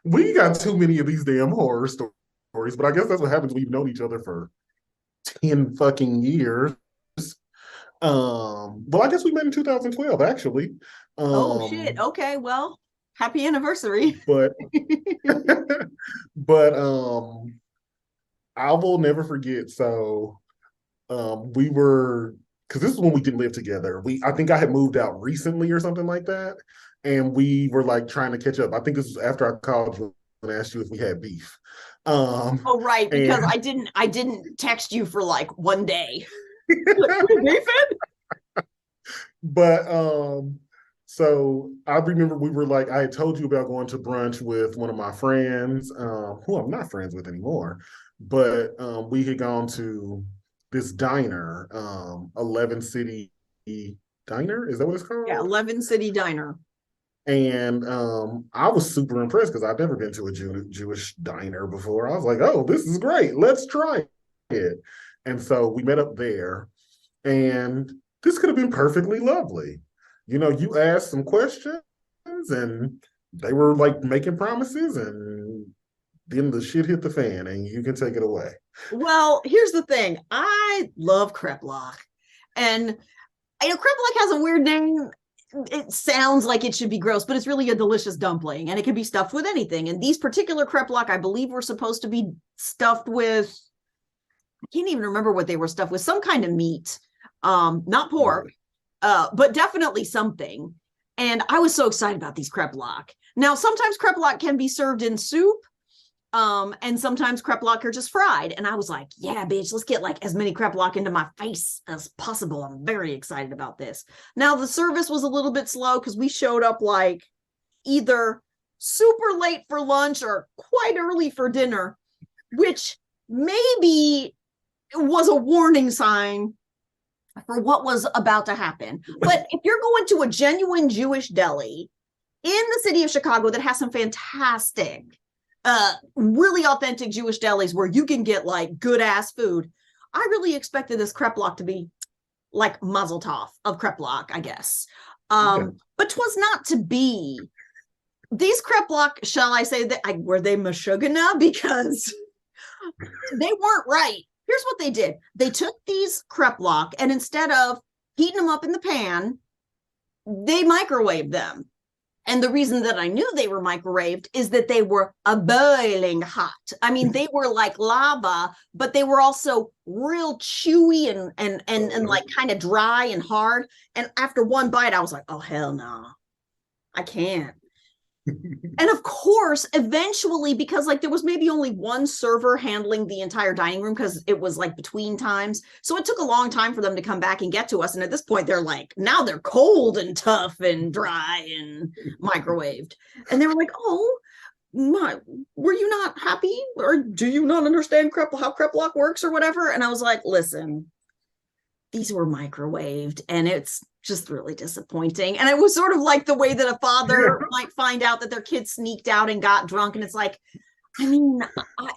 We got too many of these damn horror stories, but I guess that's what happens. We've known each other for 10 fucking years. Well, I guess we met in 2012, actually. Oh shit. Um, Okay, well, happy anniversary. but but I will never forget. So we were because this is when we didn't live together. I think I had moved out recently or something like that, and we were like trying to catch up. I think this was after I called you and asked you if we had beef. Um, Oh, right, because and I didn't text you for like one day. Like, we beefing? but so I remember we were like, I had told you about going to brunch with one of my friends, who I'm not friends with anymore, but we had gone to this diner, 11 City Diner. Is that what it's Yeah, called? 11 City Diner. And I was super impressed because I've never been to a Jewish diner before. I was like, oh, this is great. Let's try it. And so we met up there, and this could have been perfectly lovely. You know, you asked some questions, and they were like making promises, and then the shit hit the fan, and you can take it away. Well, here's the thing. I love kreplach. And I know kreplach has a weird name. It sounds like it should be gross, but it's really a delicious dumpling and it can be stuffed with anything. And these particular kreplach, I believe, were supposed to be stuffed with, I can't even remember what they were stuffed with, some kind of meat, not pork, Really? but definitely something. And I was so excited about these kreplach. Now, sometimes kreplach can be served in soup, and sometimes kreplach are just fried. And I was like, yeah, bitch, let's get like as many kreplach into my face as possible. I'm very excited about this. Now, the service was a little bit slow because we showed up like either super late for lunch or quite early for dinner, which maybe was a warning sign for what was about to happen. But if you're going to a genuine Jewish deli in the city of Chicago that has some fantastic, really authentic Jewish delis where you can get like good ass food, I really expected this kreplach to be like mazel tov of kreplach, I guess. Okay. But 'twas not to be. These kreplach, shall I say that were they mashugana? Because they weren't right. Here's what they did. They took these kreplach and instead of heating them up in the pan, they microwaved them. And the reason that I knew they were microwaved is that they were a boiling hot. I mean, they were like lava, but they were also real chewy and like kind of dry and hard. And after one bite, I was like, oh hell no, I can't. And of course, eventually, because like there was maybe only one server handling the entire dining room because it was like between times. So it took a long time for them to come back and get to us. And at this point, they're like, now they're cold and tough and dry and microwaved. And they were like, oh, my, were you not happy? Or do you not understand how kreplach works or whatever? And I was like, listen, these were microwaved and it's just really disappointing. And it was sort of like the way that a father Yeah. might find out that their kid sneaked out and got drunk. And it's like, I mean, I,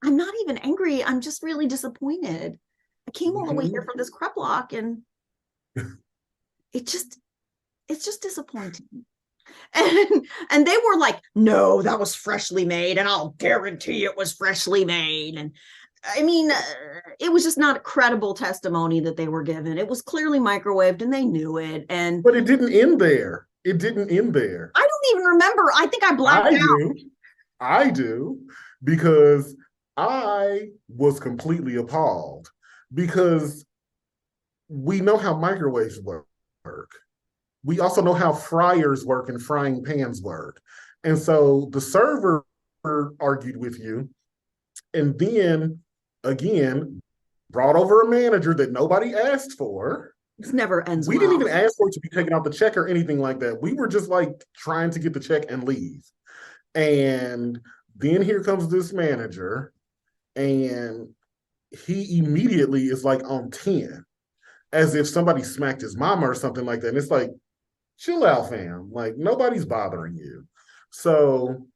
I'm not even angry. I'm just really disappointed. I came all the way here Mhm. for this kreplach and it just, it's just disappointing. And they were like, no, that was freshly made. And I'll guarantee it was freshly made. And I mean, it was just not a credible testimony that they were given. It was clearly microwaved and they knew it. And But it didn't end there. It didn't end there. I don't even remember. I think I blacked I out. do. I do because I was completely appalled because we know how microwaves work. We also know how fryers work and frying pans work. And so the server argued with you and then again brought over a manager that nobody asked for. This never ends We didn't well. even ask for it to be taken off the check or anything like that. We were just like trying to get the check and leave. And then here comes this manager, and he immediately is like on 10, as if somebody smacked his mama or something like that. And it's like, chill out, fam. Like, nobody's bothering you. So,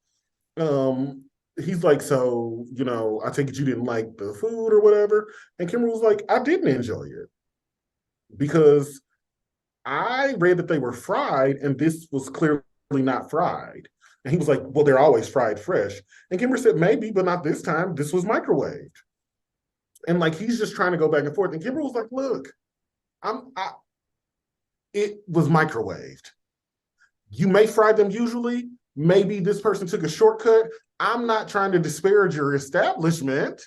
he's like, so, I take it you didn't like the food or whatever. And Kimber was like, I didn't enjoy it because I read that they were fried, and this was clearly not fried? And he was like, well, they're always fried fresh. And Kimber said, maybe, but not this time. This was microwaved. And like, he's just trying to go back and forth. And Kimber was like, look, it was microwaved. You may fry them usually. Maybe this person took a shortcut. I'm not trying to disparage your establishment.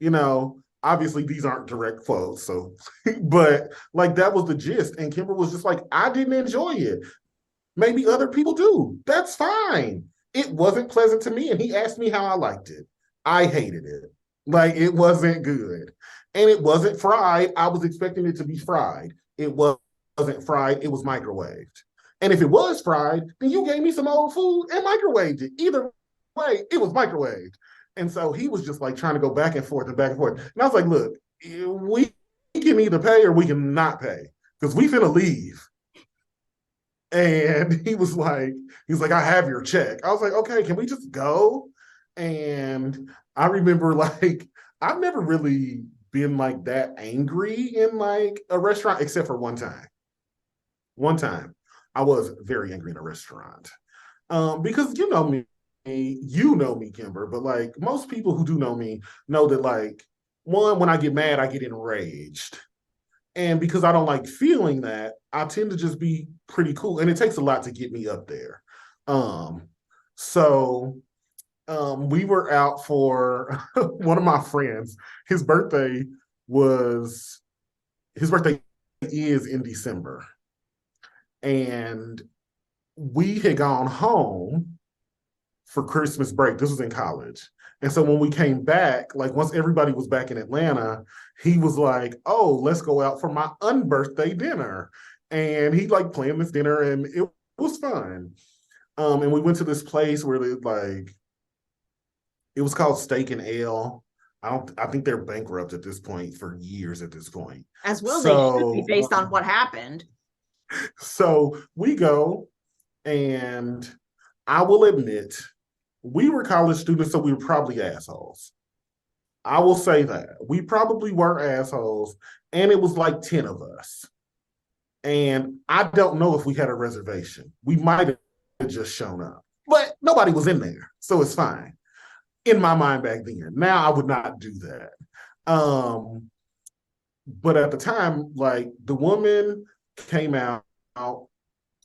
You know, obviously these aren't direct quotes. So, but like that was the gist. And Kimber was just like, I didn't enjoy it. Maybe other people do. That's fine. It wasn't pleasant to me. And he asked me how I liked it. I hated it. Like it wasn't good. And it wasn't fried. I was expecting it to be fried. It wasn't fried. It was microwaved. And if it was fried, then you gave me some old food and microwaved it. Either way, it was microwaved. And so he was just like trying to go back and forth and back and forth. And I was like, look, we can either pay or we can not pay because we finna leave. And he's like, I have your check. I was like, okay, can we just go? And I remember like, I've never really been like that angry in like a restaurant, except for one time. One time I was very angry in a restaurant. Because you know me, Kimber, but like most people who do know me know that like, one, when I get mad, I get enraged. And because I don't like feeling that, I tend to just be pretty cool. And it takes a lot to get me up there. So we were out for one of my friends. His birthday is in December. And we had gone home for Christmas break. This was in college. And so when we came back, like once everybody was back in Atlanta, he was like, oh, let's go out for my unbirthday dinner. And he like planned this dinner and it was fun. And we went to this place where it was called Steak and Ale. I think they're bankrupt at this point for years at this point. As well, they should be based on what happened. So we go, and I will admit, we were college students, so we were probably assholes. I will say that. We probably were assholes, and it was like 10 of us. And I don't know if we had a reservation. We might have just shown up, but nobody was in there, so it's fine. In my mind back then. Now I would not do that. But at the time, like the woman came out,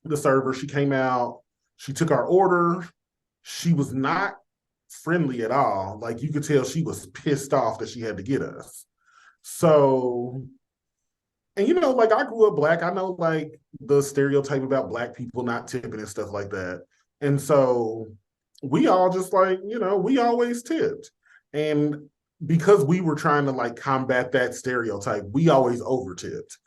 the server, she came out, she took our order. She was not friendly at all. Like you could tell she was pissed off that she had to get us. So, and like I grew up Black. I know like the stereotype about Black people not tipping and stuff like that. And so we all just like, we always tipped. And because we were trying to like combat that stereotype, we always over tipped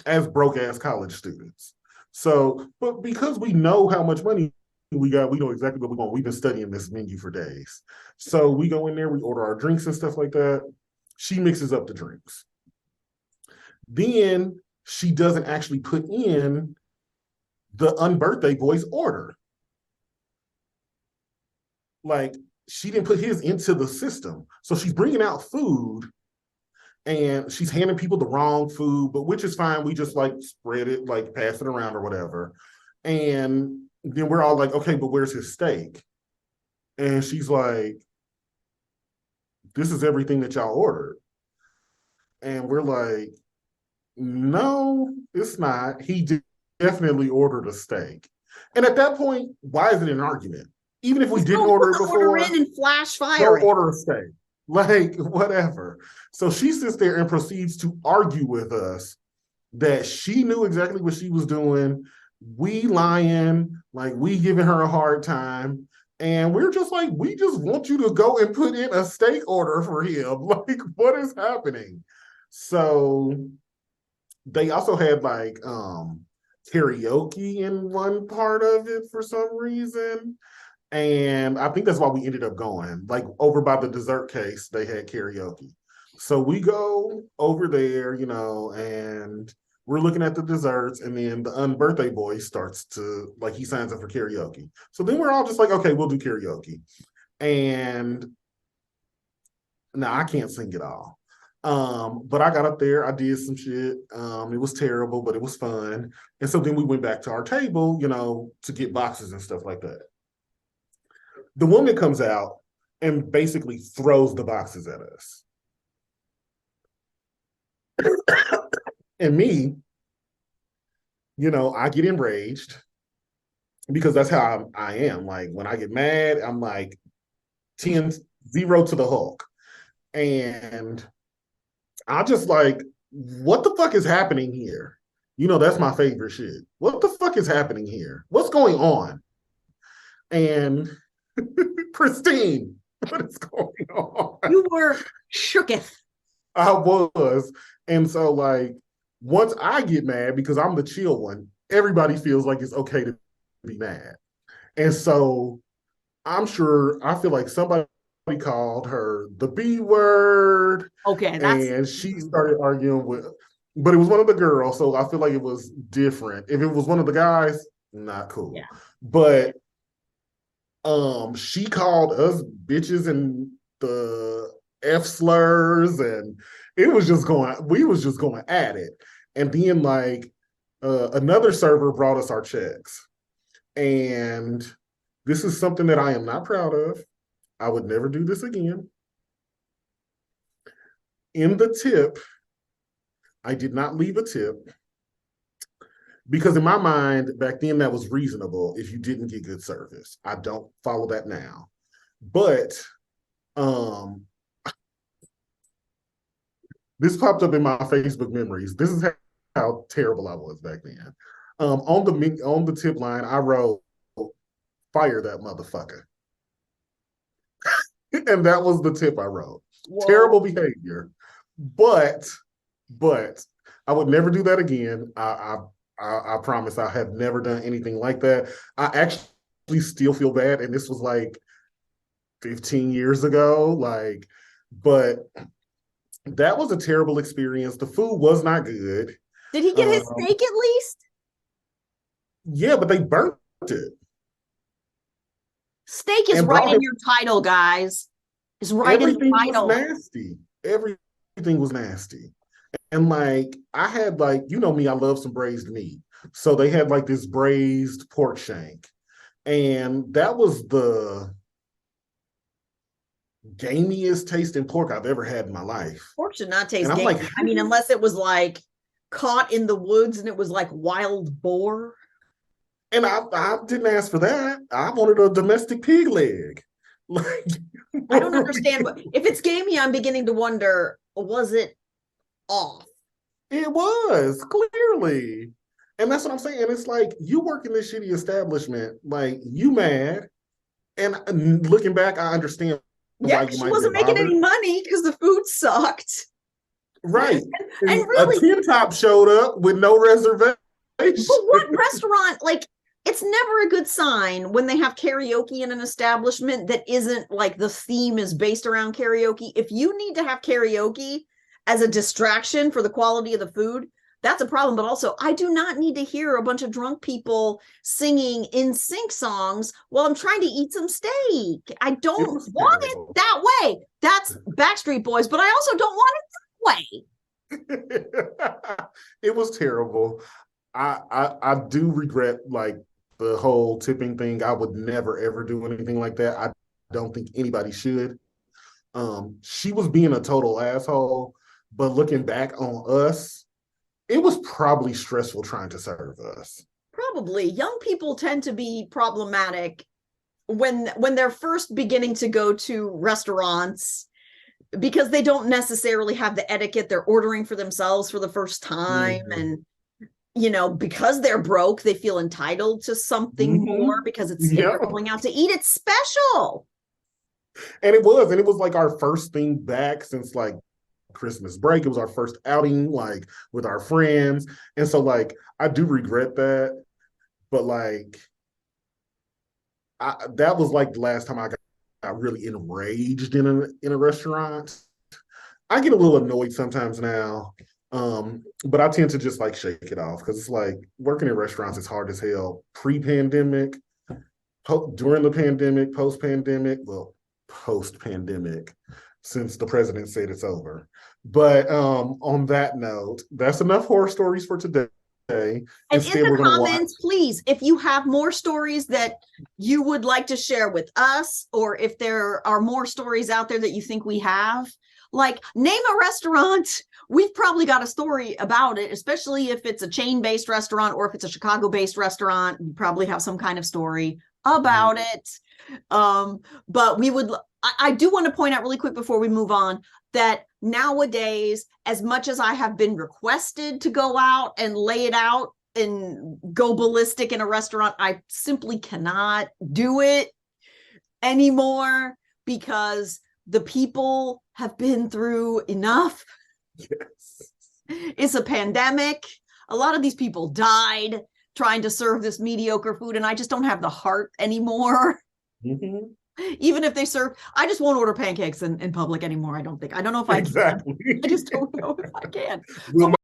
as broke ass college students. So, but because we know how much money we got, we know exactly what we want. We've been studying this menu for days. So we go in there, we order our drinks and stuff like that. She mixes up the drinks. Then she doesn't actually put in the unbirthday boy's order. Like she didn't put his into the system. So she's bringing out food and she's handing people the wrong food, but which is fine. We just like spread it, like pass it around or whatever. And then we're all like, okay, but where's his steak? And she's like, this is everything that y'all ordered. And we're like, no, it's not. He definitely ordered a steak. And at that point, why is it an argument? Even if we didn't order it before, order in and flash fire. Go order a steak. Like, whatever. So she sits there and proceeds to argue with us that she knew exactly what she was doing. We lying, like we giving her a hard time. And we're just like, we just want you to go and put in a steak order for him. Like, what is happening? So they also had like karaoke in one part of it for some reason. And I think that's why we ended up going. Like over by the dessert case, they had karaoke. So we go over there, and we're looking at the desserts, and then the unbirthday boy starts to, like, he signs up for karaoke. So then we're all just like, okay, we'll do karaoke. And now I can't sing it all. But I got up there, I did some shit. It was terrible, but it was fun. And so then we went back to our table, to get boxes and stuff like that. The woman comes out and basically throws the boxes at us. And me, I get enraged because that's how I am. Like when I get mad, I'm like 10-0 to the Hulk. And I just like, what the fuck is happening here? That's my favorite shit. What the fuck is happening here? What's going on? And Christine, what is going on? You were shooketh. I was. And so like once I get mad, because I'm the chill one, everybody feels like it's okay to be mad. And so I feel like somebody called her the B word. Okay, and she started arguing but it was one of the girls, so I feel like it was different. If it was one of the guys, not cool. Yeah. But she called us bitches and the F slurs, and we was just going at it. And then like another server brought us our checks. And this is something that I am not proud of. I would never do this again. In the tip, I did not leave a tip because in my mind, back then that was reasonable if you didn't get good service. I don't follow that now. But this popped up in my Facebook memories. This is how terrible I was back then. On the tip line, I wrote, "Fire that motherfucker." And that was the tip I wrote. Whoa. Terrible behavior. But I would never do that again. I promise I have never done anything like that. I actually still feel bad, and this was like 15 years ago. Like, but that was a terrible experience. The food was not good. Did he get his steak at least? Yeah, but they burnt it. Steak is right in your title, guys. It's right in the title. Was nasty. Everything was nasty. And like I had like, me, I love some braised meat. So they had like this braised pork shank. And that was the gamiest tasting pork I've ever had in my life. Pork should not taste gamey. Like, I mean, unless it was like caught in the woods and it was like wild boar. And I didn't ask for that. I wanted a domestic pig leg. Like, I don't understand. But if it's gamey, I'm beginning to wonder, was it off? It was, clearly. And that's what I'm saying. It's like, you work in this shitty establishment, like, you mad. And looking back, I understand. Yeah, she wasn't making any money because the food sucked. Right. And really, a tin top showed up with no reservation. But what restaurant, like, it's never a good sign when they have karaoke in an establishment that isn't like the theme is based around karaoke. If you need to have karaoke as a distraction for the quality of the food, that's a problem. But also, I do not need to hear a bunch of drunk people singing in sync songs while I'm trying to eat some steak. I don't want it that way. That's Backstreet Boys, but I also don't want it that way. It was terrible. I do regret like the whole tipping thing. I would never ever do anything like that. I don't think anybody should. She was being a total asshole, but looking back on us, it was probably stressful trying to serve us. Probably. Young people tend to be problematic when they're first beginning to go to restaurants because they don't necessarily have the etiquette. They're ordering for themselves for the first time. Mm-hmm. And because they're broke, they feel entitled to something more because if they're going out to eat, it's special. And it was like our first thing back since like Christmas break. It was our first outing like with our friends. And so like I do regret that. But like that was like the last time I got really enraged in a restaurant. I get a little annoyed sometimes now. But I tend to just like shake it off because it's like working in restaurants is hard as hell. Pre-pandemic, during the pandemic, post-pandemic, well, post-pandemic. since the president said it's over. But on that note, that's enough horror stories for today. And Instead, in we're the going to watch. comments, please, if you have more stories that you would like to share with us, or if there are more stories out there that you think we have, like name a restaurant. We've probably got a story about it, especially if it's a chain-based restaurant or if it's a Chicago-based restaurant. We probably have some kind of story about it. But we would, I do want to point out really quick before we move on that nowadays, as much as I have been requested to go out and lay it out and go ballistic in a restaurant, I simply cannot do it anymore because the people have been through enough. Yes. It's a pandemic. A lot of these people died trying to serve this mediocre food, and I just don't have the heart anymore. Mm-hmm. Even if they serve, I just won't order pancakes in public anymore. I don't know if I Exactly. can. I just don't know if I can. We'll